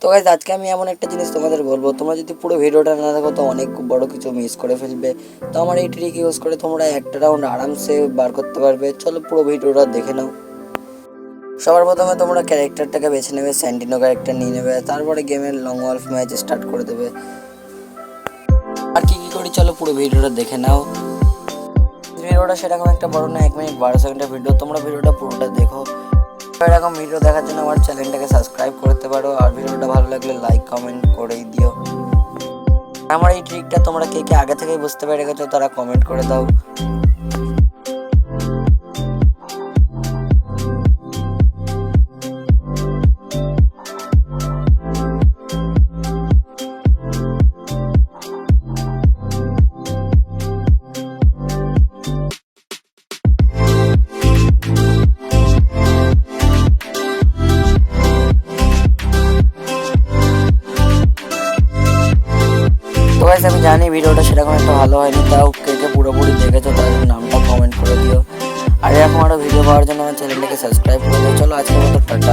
তো গাইস আজকে আমি এমন একটা জিনিস তোমাদের বলবো, তোমরা যদি পুরো ভিডিওটা না দেখো তো অনেক বড় কিছু মিস করে ফেলবে। তো আমার এই ট্রিক ইউজ করে তোমরা একটা রাউন্ড আরামসে বার করতে পারবে। চলো পুরো ভিডিওটা দেখে নাও। সবার প্রথমে তোমরা ক্যারেক্টারটাকে বেছে নেবে, স্যান্টিনো ক্যারেক্টার নিয়ে নেবে, তারপরে গেমের লং ওয়ালফ ম্যাচ স্টার্ট করে দেবে। আর কি কি করি চলো পুরো ভিডিওটা দেখে নাও। ভিডিওটা সেরকম একটা বড় না, 1 মিনিট 12 সেকেন্ডের ভিডিও, তোমরা ভিডিওটা পুরোটা দেখো। এরকম ভিডিও দেখার জন্য আমার চ্যানেলটাকে সাবস্ক্রাইব করতে পারো, আর ভিডিওটা ভালো লাগলে লাইক কমেন্ট করেই দিও। আমার এই ট্রিকটা তোমরা কে কে আগে থেকেই বুঝতে পেরে গেছো তারা কমেন্ট করে দাও। তো গাইস আমি জানি ভিডিওটা সেরকম একটা ভালো হয়নি, তাও কে কে পুরোপুরি দেখেছো তাদের নামটা কমেন্ট করে দিও। আর এরকম আরও ভিডিও পাওয়ার জন্য আমার চ্যানেলটাকে সাবস্ক্রাইব করে দিও। চলো আজকের মতো টাটা।